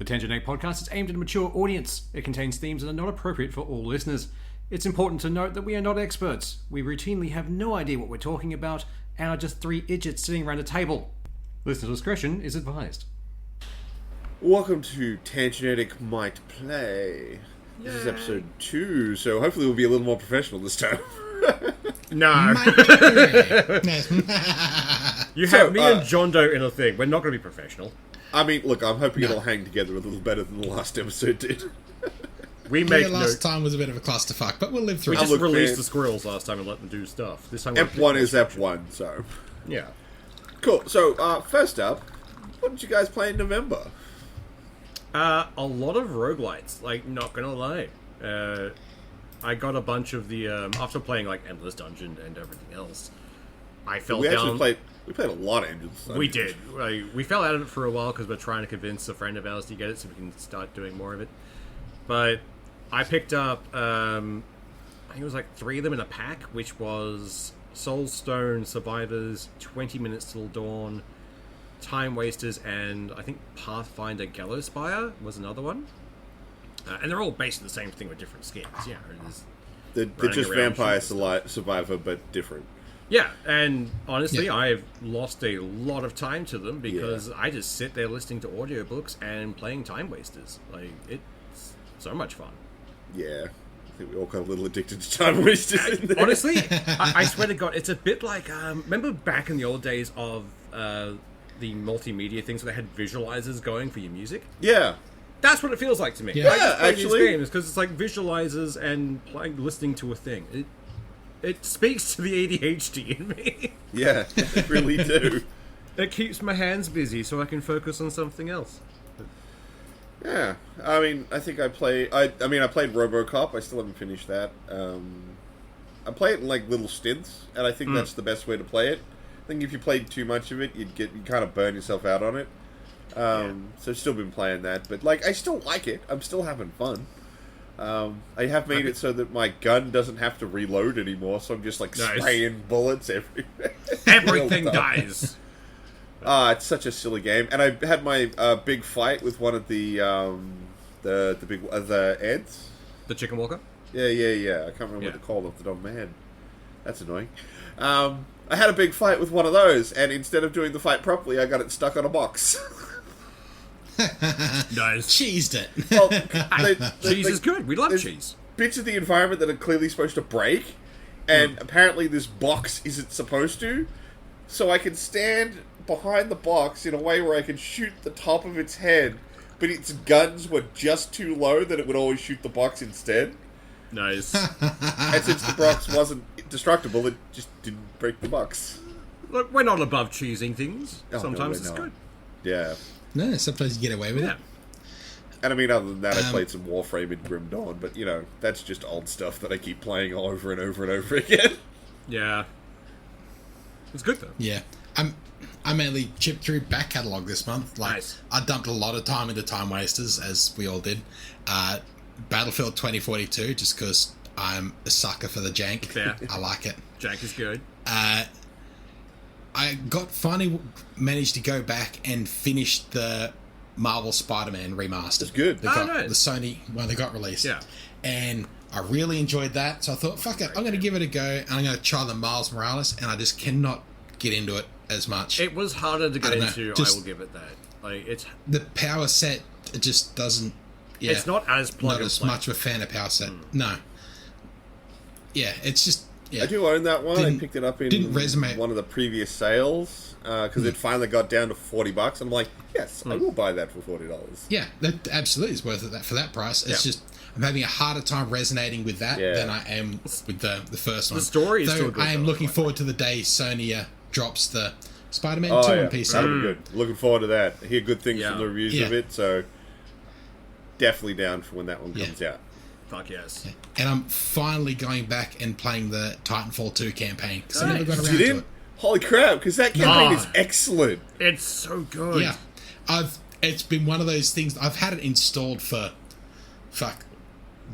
The Tangenetic podcast is aimed at a mature audience. It contains themes that are not appropriate for all listeners. It's important to note that we are not experts. We routinely have no idea what we're talking about and are just three idiots sitting around a table. Listener discretion is advised. Welcome to Tangenetic Might Play. This is episode 2, so hopefully we'll be a little more professional this time. No. You have me and John Doe in a thing. We're not going to be professional. I mean, look, I'm hoping it'll hang together a little better than the last episode did. We make last time was a bit of a clusterfuck, but we'll live through We it. just released the squirrels last time and let them do stuff. This time F1 is F1, so... Yeah. Cool, so, first up, what did you guys play in November? A lot of roguelites, like, not gonna lie. I got a bunch of the, after playing, like, Endless Dungeon and everything else, I fell down... We played a lot of Endless Dungeon. We did. We fell out of it for a while because we're trying to convince a friend of ours to get it so we can start doing more of it. But I picked up, I think it was like 3 of them in a pack, which was Soulstone, Survivors, 20 Minutes Till Dawn, Time Wasters, and I think Pathfinder Gallowspire was another one. And they're all basically the same thing with different skins. Yeah, they're just Vampire Survivor, but different. Yeah, and honestly, I've lost a lot of time to them because I just sit there listening to audiobooks and playing Time Wasters. Like, it's so much fun. Yeah. I think we all got a little addicted to Time Wasters in there. Honestly, I swear to God, it's a bit like, remember back in the old days of the multimedia things where they had visualizers going for your music? Yeah. That's what it feels like to me. Yeah, I just play actually. these games because it's like visualizers and listening to a thing. It speaks to the ADHD in me. Yeah, they really do. It keeps my hands busy so I can focus on something else. Yeah, I mean, I think I played RoboCop. I still haven't finished that. I play it in like little stints, and I think that's the best way to play it. I think if you played too much of it, you'd kind of burn yourself out on it. So I've still been playing that, but like I still like it. I'm still having fun. I have made it so that my gun doesn't have to reload anymore, so I'm just like spraying bullets everywhere. Everything dies. It's such a silly game, and I had my big fight with one of the ants. The chicken walker? Yeah. I can't remember what they're called off the top of my head. That's annoying. I had a big fight with one of those, and instead of doing the fight properly, I got it stuck on a box. Nice. Cheesed it. Well, cheese is good. We love cheese. Bits of the environment that are clearly supposed to break, and apparently this box isn't supposed to. So I can stand behind the box in a way where I can shoot the top of its head, but its guns were just too low that it would always shoot the box instead. Nice. And since the box wasn't destructible, it just didn't break the box. Look, we're not above cheesing things. Oh, Sometimes no, it's good. Yeah. No, sometimes you get away with it. And I mean, other than that, I played some Warframe and Grim Dawn, but, you know, that's just old stuff that I keep playing over and over and over again. Yeah. It's good, though. Yeah. I mainly chipped through back catalogue this month. Like, Nice. I dumped a lot of time into Time Wasters, as we all did. Battlefield 2042, just because I'm a sucker for the jank. Fair. I like it. Jank is good. I finally managed to go back and finish the Marvel Spider-Man remastered. It's good. The Sony one that got released. Yeah. And I really enjoyed that, so I thought, fuck it, I'm going to give it a go, and I'm going to try the Miles Morales, and I just cannot get into it as much. It was harder to get into, just I will give it that. Like, it's... The power set, it just doesn't... Yeah, it's not as plug and play. much of a fan of power set. No. Yeah, it's just... Yeah. I do own that one. I picked it up in one of the previous sales because it finally got down to $40. I'm like, yes, I will buy that for $40. Yeah, that absolutely is worth it for that price. It's just I'm having a harder time resonating with that than I am with the first one. The story is still good. I am looking forward to the day Sony drops the Spider-Man 2 on PC. That'll be good. Looking forward to that. I hear good things from the reviews of it, so definitely down for when that one comes out. Fuck yes. Yeah. And I'm finally going back and playing the Titanfall 2 campaign because I never got around to it. Holy crap, because that campaign is excellent. It's so good. Yeah. It's been one of those things, I've had it installed for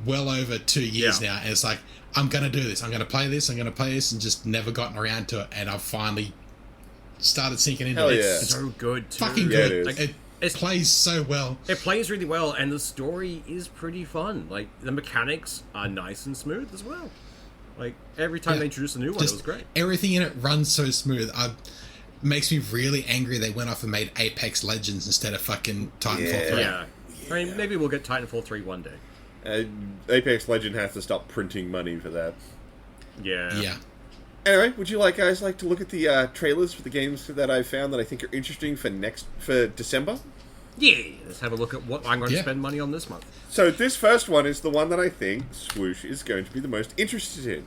well over 2 years now, and it's like, I'm going to do this, I'm going to play this, and just never gotten around to it, and I've finally started sinking into it. Yeah. It's so good too. Fucking good. It is. Like, plays so well. It plays really well, and the story is pretty fun. Like, the mechanics are nice and smooth as well. Like, every time they introduce a new one, it was great. Everything in it runs so smooth. Makes me really angry they went off and made Apex Legends instead of fucking Titanfall 3. Yeah. I mean, maybe we'll get Titanfall 3 one day. Apex Legend has to stop printing money for that. Yeah. Anyway, would you guys like to look at the trailers for the games that I found that I think are interesting for December? Yeah, let's have a look at what I'm going to spend money on this month. So this first one is the one that I think Swoosh is going to be the most interested in.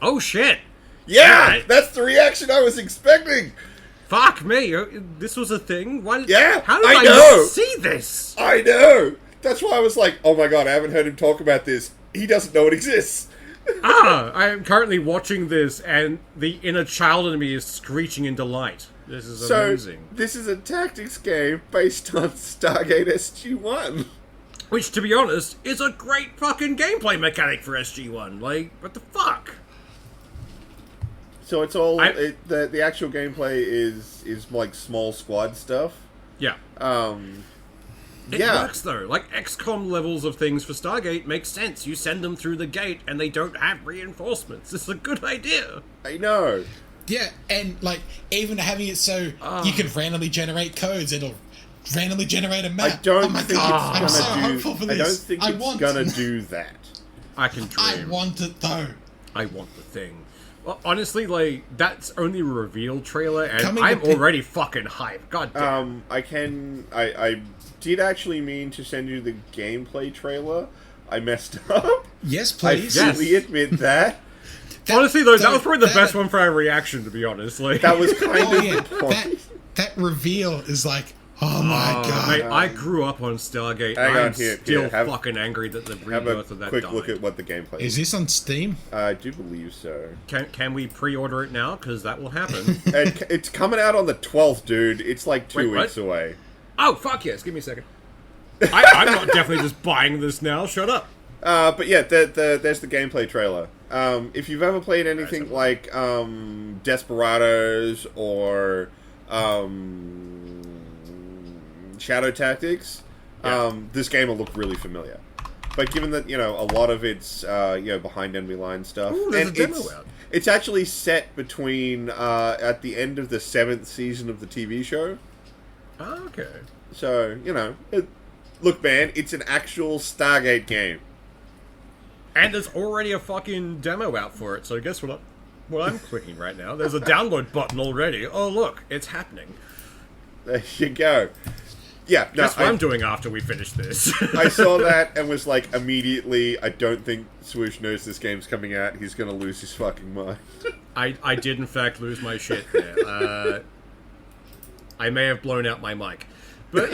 Oh, shit! Yeah! That's the reaction I was expecting! Fuck me! This was a thing? How did I not see this? I know! That's why I was like, oh my god, I haven't heard him talk about this. He doesn't know it exists. I am currently watching this, and the inner child in me is screeching in delight. This is amazing. This is a tactics game based on Stargate SG-1. Which, to be honest, is a great fucking gameplay mechanic for SG-1. Like, what the fuck? So it's all the actual gameplay is like small squad stuff. Yeah. It works though. Like XCOM levels of things for Stargate make sense. You send them through the gate and they don't have reinforcements. This is a good idea. I know. Yeah, and like even having it so you can randomly generate codes, it'll randomly generate a map. I don't think I'm it's so gonna do. hopeful for this. I don't think it's gonna do that. I can dream. I want it though. I want the thing. Well, honestly, like, that's only a reveal trailer, and Coming I'm already fucking hyped. God damn. I did actually mean to send you the gameplay trailer. I messed up. Yes, please. I fully admit that. Honestly, though, that was probably the best one for our reaction, to be honest. Like, that was kind of the point. That reveal is like, oh my god. Mate, I grew up on Stargate. I'm still fucking angry that the rebirth of that quick died. Look at what the gameplay is. Is this on Steam? I do believe so. Can we pre-order it now? Because that will happen. It's coming out on the 12th, dude. It's like 2 weeks away. Oh, fuck yes. Give me a second. I'm not definitely just buying this now. Shut up. But yeah, there's the gameplay trailer. If you've ever played anything like Desperados or Shadow Tactics, this game will look really familiar. But given that, a lot of it's behind enemy line stuff, there's a demo out. It's actually set between at the end of the 7th season of the TV show. Oh, okay. So look, man, it's an actual Stargate game. And there's already a fucking demo out for it, so guess what I'm clicking right now? There's a download button already. Oh, look, it's happening. There you go. Yeah, no, Guess what I'm doing after we finish this. I saw that and was like, immediately, I don't think Swoosh knows this game's coming out. He's gonna lose his fucking mind. I did, in fact, lose my shit there. I may have blown out my mic. But,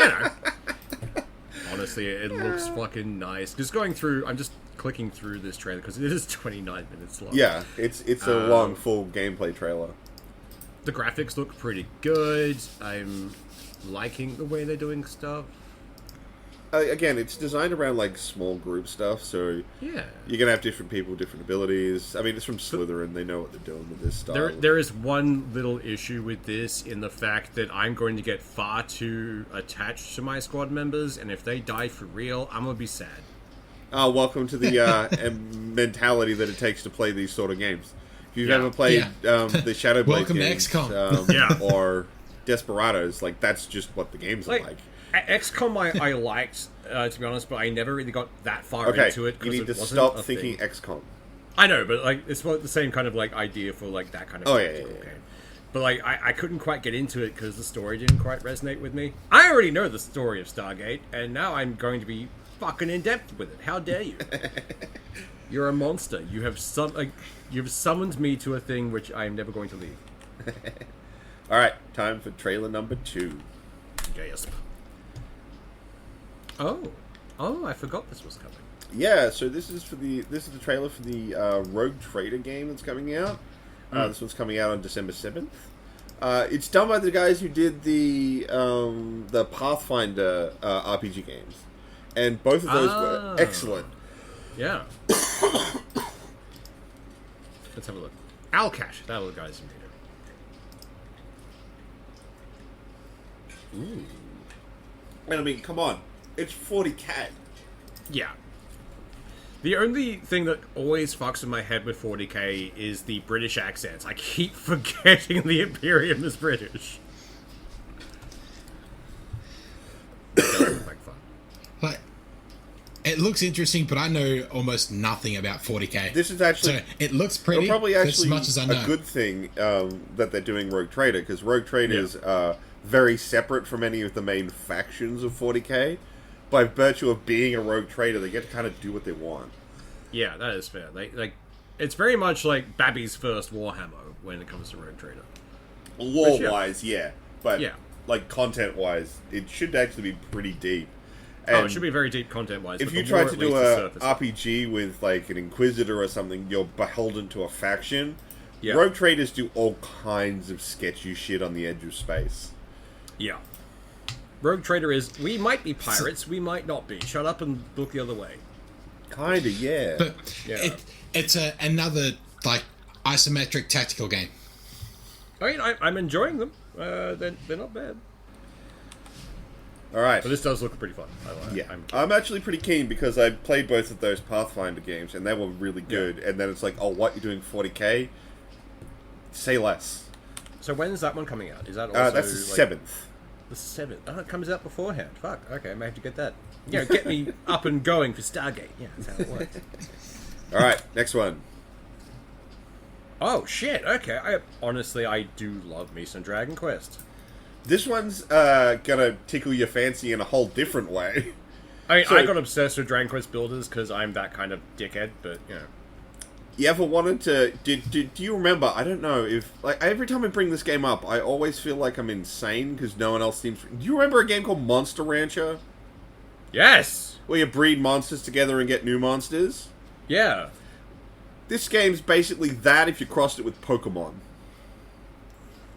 honestly, it looks fucking nice. Just going through, I'm just clicking through this trailer because it is 29 minutes long. Yeah, it's a long, full gameplay trailer. The graphics look pretty good. I'm liking the way they're doing stuff. Again, it's designed around like small group stuff, so yeah, you're gonna have different people, different abilities. I mean, it's from Slytherin; they know what they're doing with this style. There is one little issue with this in the fact that I'm going to get far too attached to my squad members, and if they die for real, I'm gonna be sad. Welcome to the mentality that it takes to play these sort of games. If you've ever played the Shadow Blade welcome games, to XCOM, or Desperados, like that's just what the games are like. XCOM I liked, to be honest, but I never really got that far into it. You need to stop thinking XCOM. I know, but like it's the same kind of like idea for like that kind of game. But like I couldn't quite get into it because the story didn't quite resonate with me. I already know the story of Stargate, and now I'm going to be fucking in depth with it. How dare you? You're a monster. You have you've summoned me to a thing which I am never going to leave. All right, time for trailer number 2. Gasp. Oh! I forgot this was coming. Yeah, so this is the trailer for the Rogue Trader game that's coming out. This one's coming out on December 7th. It's done by the guys who did the Pathfinder RPG games, and both of those were excellent. Yeah. Let's have a look. Alcash, that was the guys who made it. Ooh. And I mean, come on, it's 40k. Yeah. The only thing that always fucks in my head with 40k is the British accents. I keep forgetting the Imperium is British. It does look like fun. Like, it looks interesting, but I know almost nothing about 40k. This is actually... So it looks pretty, probably as actually much as I know. a good thing that they're doing Rogue Trader, because Rogue Trader is very separate from any of the main factions of 40k. By virtue of being a Rogue Trader, they get to kind of do what they want. Yeah, that is fair. Like, it's very much like Babby's first Warhammer when it comes to Rogue Trader. Lore-wise, yeah. But, yeah. like, content-wise, it should actually be pretty deep. It should be very deep content-wise. If you try to do a RPG with, like, an Inquisitor or something, you're beholden to a faction. Yeah. Rogue Traders do all kinds of sketchy shit on the edge of space. Yeah. Rogue Trader is, we might be pirates, we might not be. Shut up and look the other way. Kinda, yeah. But it's another, like, isometric tactical game. I mean, I'm enjoying them. They're not bad. Alright. But this does look pretty fun. I'm actually pretty keen because I played both of those Pathfinder games and they were really good. Yeah. And then it's like, oh, what, you're doing 40k? Say less. So when's that one coming out? Is that also... that's the 7th. The 7th. Oh, it comes out beforehand. Fuck. Okay, I may have to get that. You know, get me up and going for Stargate. Yeah, that's how it works. Alright, next one. Oh, shit. Okay. Honestly, I do love me some Dragon Quest. This one's gonna tickle your fancy in a whole different way. I mean, I got obsessed with Dragon Quest Builders because I'm that kind of dickhead, but, you know. You ever wanted to... Do you remember... I don't know if... Like, every time I bring this game up, I always feel like I'm insane because no one else seems... Do you remember a game called Monster Rancher? Yes! Where you breed monsters together and get new monsters? Yeah. This game's basically that if you crossed it with Pokemon.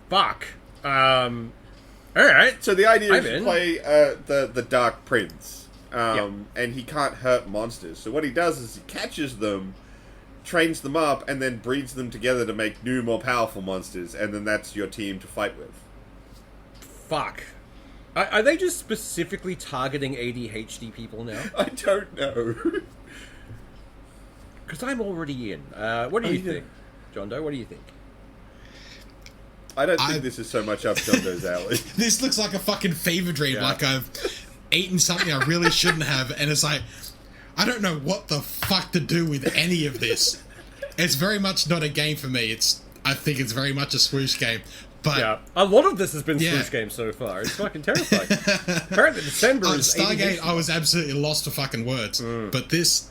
Fuck. Alright. So the idea is to play the Dark Prince. And he can't hurt monsters. So what he does is he catches them, trains them up, and then breeds them together to make new, more powerful monsters. And then that's your team to fight with. Fuck. Are they just specifically targeting ADHD people now? I don't know. Because I'm already in. What do you think? John Doe, what do you think? I don't think this is so much up John Doe's alley. This looks like a fucking fever dream. Yeah. Like I've eaten something I really shouldn't have, and it's like, I don't know what the fuck to do with any of this. It's very much not a game for me. I think it's very much a swoosh game. But yeah, a lot of this has been swoosh games so far. It's fucking terrifying. Apparently December is Stargate, I was absolutely lost for fucking words. But this...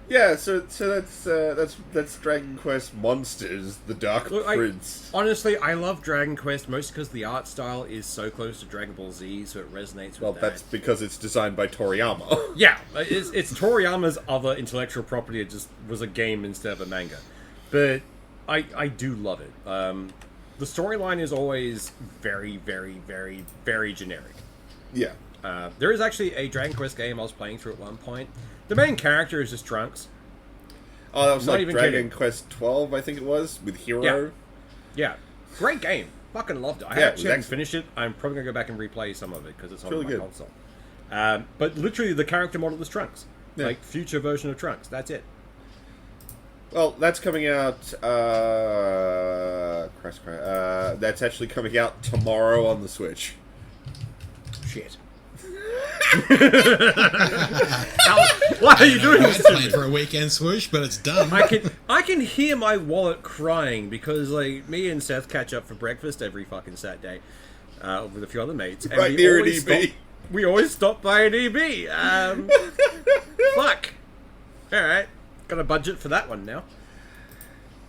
Yeah, so that's Dragon Quest Monsters, the Dark Prince. Honestly, I love Dragon Quest mostly because the art style is so close to Dragon Ball Z, so it resonates with that. Well, that's because it's designed by Toriyama. Yeah, it's Toriyama's other intellectual property. It just was a game instead of a manga. But I do love it. The storyline is always very, very, very, very generic. Yeah. There is actually a Dragon Quest game I was playing through at one point. The main character is just Trunks. Oh, that was like Dragon Quest 12, I think it was, with Hero. Yeah. Great game. Fucking loved it. I actually haven't finished it. I'm probably going to go back and replay some of it because it's on my console. But literally, the character model is Trunks. Yeah. Like, future version of Trunks. That's it. Well, that's coming out... that's actually coming out tomorrow on the Switch. Shit. Why are you doing this to me? For a weekend swoosh, but it's done. I can hear my wallet crying because like me and Seth catch up for breakfast every fucking Saturday with a few other mates. And right near an EB. We always stop by an EB. Fuck. Alright. Got a budget for that one now.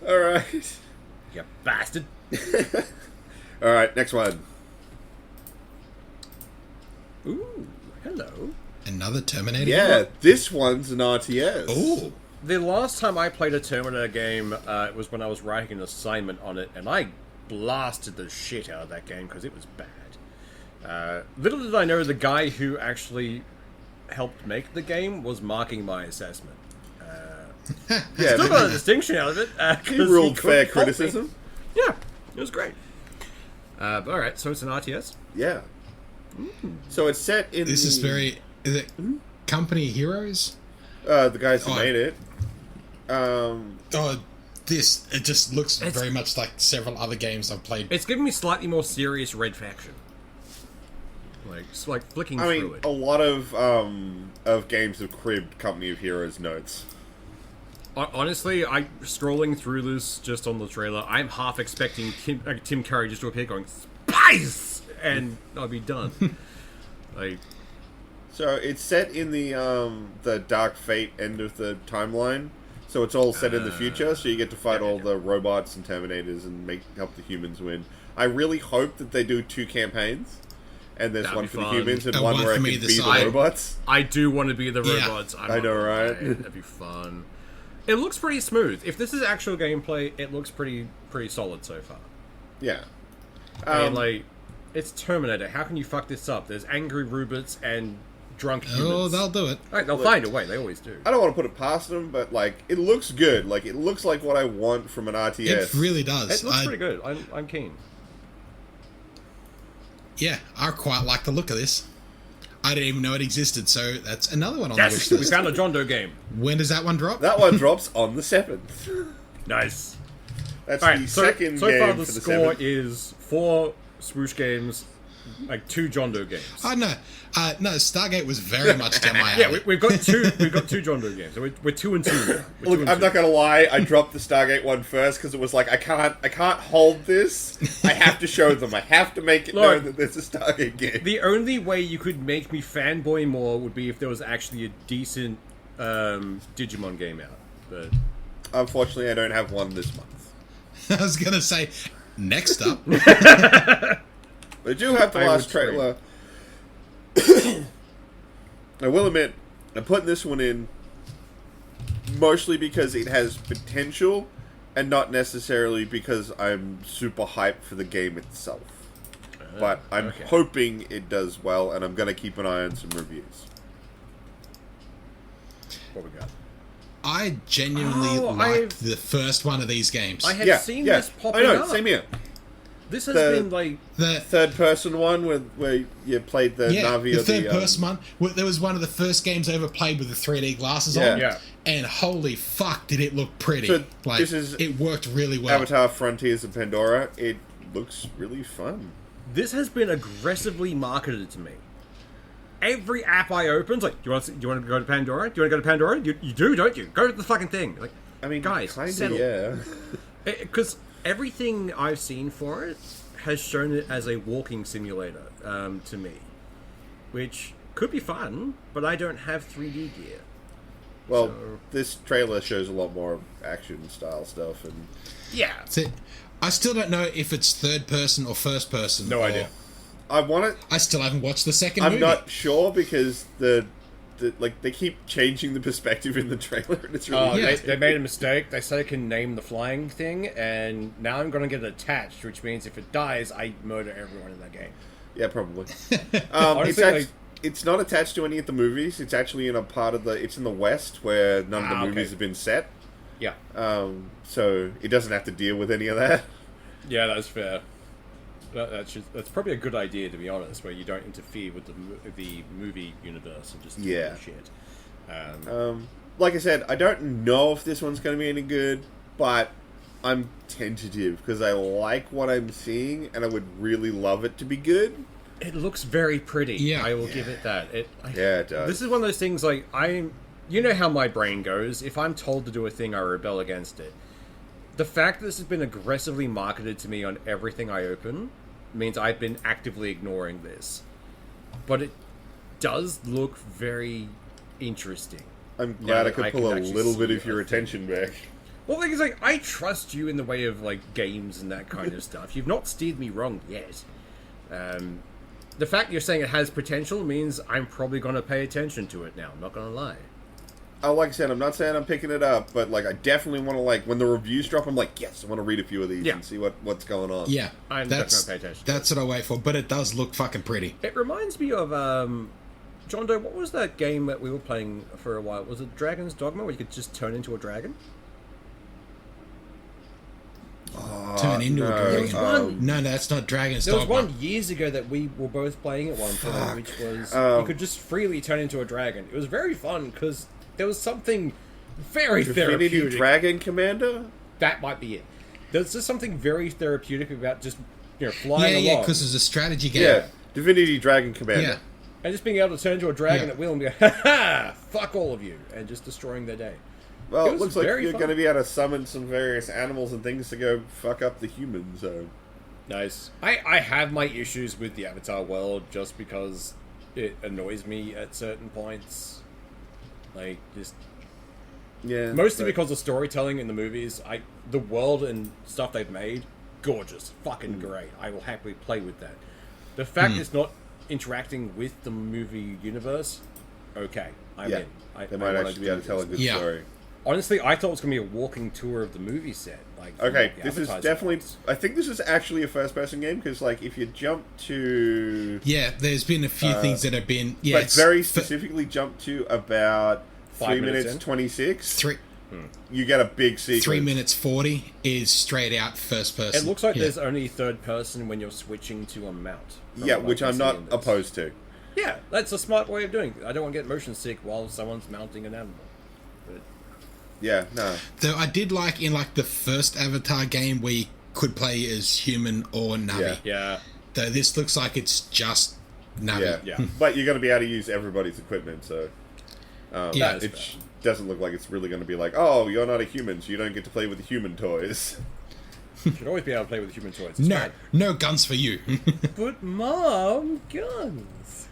Alright. You bastard. Alright, next one. Ooh, hello. Another Terminator game? Yeah, game? this one's an RTS. Ooh. The last time I played a Terminator game was when I was writing an assignment on it, and I blasted the shit out of that game because it was bad. Little did I know the guy who actually helped make the game was marking my assessment. Still got a distinction out of it. He ruled fair criticism. Yeah, it was great. Alright, so it's an RTS? Yeah. So it's set in. This is very. Is it Company Heroes? The guys who Oh. made it. Oh, it just looks very much like several other games I've played. It's giving me slightly more serious Red Faction. Like, it's like flicking I through mean, it. a lot of games have cribbed Company of Heroes notes. Honestly, I scrolling through this just on the trailer, I'm half expecting Tim Curry just to appear going, "Spice!" and I'll be done. Like, So it's set in the Dark Fate end of the timeline. So it's all set in the future. So you get to fight all the robots and Terminators and help the humans win. I really hope that they do 2 campaigns, and there's That'd one be for the fun. humans and And one one where I for can me be this the side. robots. I do want to be the Yeah. robots. I know, right? That'd be fun. It looks pretty smooth. If this is actual gameplay, it looks pretty solid so far. Yeah. I mean, like, it's Terminator. How can you fuck this up? There's angry robots and drunk humans. Oh, they'll do it. Right, they'll find a way. They always do. I don't want to put it past them, but like it looks good. Like it looks like what I want from an RTS. It really does. It looks pretty good. I'm keen. Yeah, I quite like the look of this. I didn't even know it existed, so that's another one on Yes, the we wish list. found a John Doe game. When does that one drop? That one drops on the 7th. Nice. That's All right, the so second far game the for the score 7th. is 4 Swoosh games, like 2 John Doe games. Oh no, no. Stargate was very much down my alley. Yeah, we've got 2. We've got 2 John Doe games. So we're 2 and 2 now. We're 2 Look, and I'm 2. not gonna lie. I dropped the Stargate one first because it was like I can't hold this. I have to show them. I have to make it known Look, that there's a Stargate game. The only way you could make me fanboy more would be if there was actually a decent Digimon game out. But Unfortunately, I don't have one this month. I was gonna say, next up. They do have the I last would trailer. I will admit, I'm putting this one in mostly because it has potential and not necessarily because I'm super hyped for the game itself. But I'm okay. hoping it does well, and I'm going to keep an eye on some reviews. what we got? I genuinely Oh, liked the first one of these games. I have seen this popping I know, up. same here. This has The- been like the Third-person one where you played the Navi the or third the... person one. There was one of the first games I ever played with the 3D glasses Yeah. on. Yeah. And holy fuck, did it look pretty! So Like this is it worked really well. Avatar Frontiers of Pandora. It looks really fun. this has been aggressively marketed to me. Every app I open's like, do you want to go to Pandora? Do you want to go to Pandora? You do, don't you? Go to the fucking thing. Like, I mean, guys, kinda, settle. yeah. Because everything I've seen for it has shown it as a walking simulator to me, which could be fun, but I don't have 3D gear. Well, So- this trailer shows a lot more action style stuff, and Yeah. So, I still don't know if it's third person or first person. No or- idea. I want it. I still haven't watched the 2nd I'm movie. not sure because the like they keep changing the perspective in the trailer, and it's really Yeah. They made a mistake. They said I can name the flying thing, and now I'm going to get it attached, which means if it dies, I murder everyone in that game. yeah, probably. Honestly, It's not attached to any of the movies. It's actually in a part of the. It's in the West where none of the movies okay. have been set. Yeah. So it doesn't have to deal with any of that. Yeah, that's fair. That's probably a good idea, to be honest, where you don't interfere with the movie universe and just do Yeah. shit. Like I said, I don't know if this one's going to be any good, but I'm tentative because I like what I'm seeing, and I would really love it to be good. It looks very pretty. Yeah. I will give it that. Yeah, it does. This is one of those things like you know how my brain goes. If I'm told to do a thing, I rebel against it. The fact that this has been aggressively marketed to me on everything I open means I've been actively ignoring this. But it does look very interesting. I'm glad I I could can pull a actually little bit see of your a thing. attention back. Well, the thing is, like, I trust you in the way of, like, games and that kind of stuff. You've not steered me wrong yet. The fact you're saying it has potential means I'm probably going to pay attention to it now. I'm not going to lie. Oh, like I said, I'm not saying I'm picking it up, but like I definitely want to like when the reviews drop, I'm like, yes, I want to read a few of these Yeah. and see what's going on. Yeah, I'm that's definitely pay attention. that's what I wait for. But it does look fucking pretty. It reminds me of, John Doe, what was that game that we were playing for a while? Was it Dragon's Dogma, where you could just turn into a dragon? Turn turn into a no, dragon. There was one. No, that's not Dragon's There was Dogma. one years ago that we were both playing at one point, which was Oh. you could just freely turn into a dragon. It was very fun because there was something very Divinity therapeutic. Dragon Commander? That might be it. There's just something very therapeutic about just flying Yeah, along. because it's a strategy game. Yeah. Divinity Dragon Commander. Yeah. And just being able to turn into a dragon Yeah. at will and be like, ha ha, fuck all of you, and just destroying their day. Well, It it was looks like very you're fun. going to be able to summon some various animals and things to go fuck up the humans. So. Nice. I have my issues with the Avatar world just because it annoys me at certain points. Like, just Yeah. mostly but- because of storytelling in the movies. The world and stuff they've made, gorgeous, fucking great. I will happily play with that. The fact it's not interacting with the movie universe, okay, I'm in. They might wanna actually be able do to tell a this. good Yeah. story. Honestly, I thought it was going to be a walking tour of the movie set. Like, from, Okay, like, the this is advertising definitely. ones. I think this is actually a first-person game because, like, if you jump to, Yeah, there's been a few things that have been. Yeah, but it's very specifically jump to about 5 3 minutes minutes in. 26, three, you get a big sequence. 3 minutes 40 is straight out first person. It looks like Yeah. there's only third person when you're switching to a mount. from Yeah, what which I I'm can not see in this. opposed to. Yeah, that's a smart way of doing it. I don't want to get motion sick while someone's mounting an animal. But Yeah, no. Though I did like in like the first Avatar game where you could play as human or Navi. Yeah. yeah, Though this looks like it's just Navi. Yeah. Yeah. But you're going to be able to use everybody's equipment, so Yeah. That is it fair. doesn't look like it's really going to be like, oh, you're not a human, so you don't get to play with the human toys. you should always be able to play with human toys. It's No, fine. no guns for you. But mom, guns.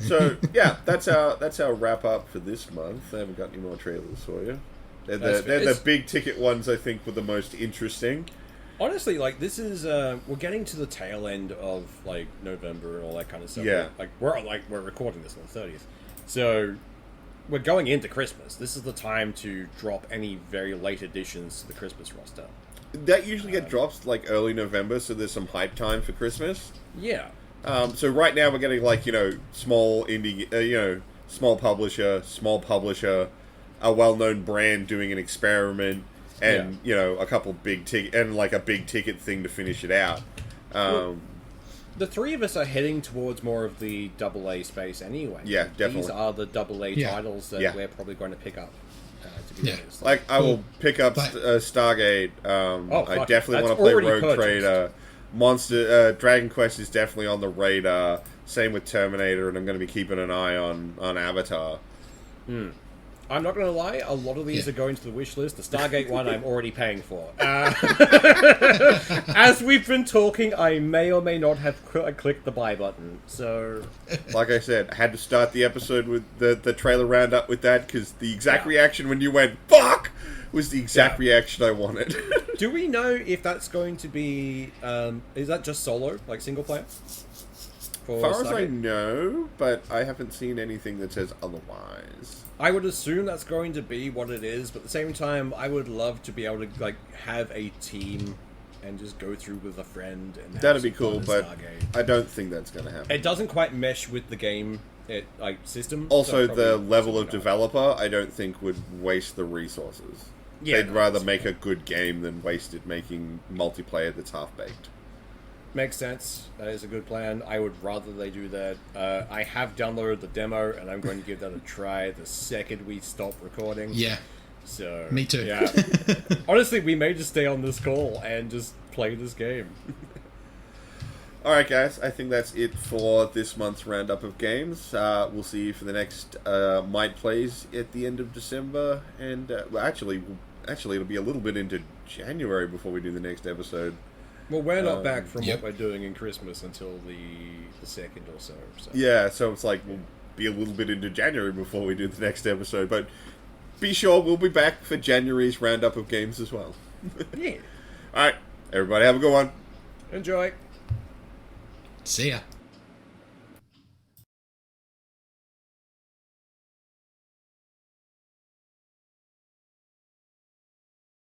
So yeah, that's our wrap up for this month. I haven't got any more trailers for you. They're That's fair. the It's- big ticket ones. I think were the most interesting. Honestly, like this is we're getting to the tail end of like November and all that kind of stuff. Yeah. We're recording this on the 30th, so we're going into Christmas. This is the time to drop any very late additions to the Christmas roster. That usually get drops like early November, so there's some hype time for Christmas. Yeah. So right now we're getting like small indie, small publisher, a well-known brand doing an experiment, and a couple big ticket and like a big ticket thing to finish it out. The three of us are heading towards more of the AA space anyway. Yeah, definitely. These are the AA Yeah. titles that Yeah. we're probably going to pick up. To be Yeah. honest, Like I will pick up But- Stargate. I fuck, definitely that's want to play already Rogue purchased. Trader. Monster Dragon Quest is definitely on the radar. Same with Terminator, and I'm going to be keeping an eye on Avatar. I'm not going to lie, a lot of these Yeah. are going to the wish list. The Stargate one I'm already paying for. As we've been talking, I may or may not have clicked the buy button. So, Like I said, I had to start the episode with the trailer roundup with that because the exact Yeah. reaction when you went "fuck" was the exact Yeah. reaction I wanted. do we know if that's going to be... is that just solo, like single player? For As far as I Stargate? know, but I haven't seen anything that says otherwise. I would assume that's going to be what it is, but at the same time, I would love to be able to like have a team and just go through with a friend. And have That'd be some cool, fun in but Stargate. I don't think that's going to happen. It doesn't quite mesh with the game system. Also, so the probably level of not. developer, I don't think would waste the resources. Yeah, They'd no, rather that's make fair. a good game than waste it making multiplayer that's half-baked. Makes sense. That is a good plan. I would rather they do that. I have downloaded the demo, and I'm going to give that a try the second we stop recording. Yeah. So Me too. Yeah. Honestly, we may just stay on this call and just play this game. Alright guys, I think that's it for this month's roundup of games. We'll see you for the next Might Plays at the end of December, and well, actually it'll be a little bit into January before we do the next episode. Well, we're not back from yep. what we're doing in Christmas until the second or so. Yeah, so it's like we'll be a little bit into January before we do the next episode, but be sure we'll be back for January's roundup of games as well. Yeah. Alright, everybody have a good one. Enjoy. See ya.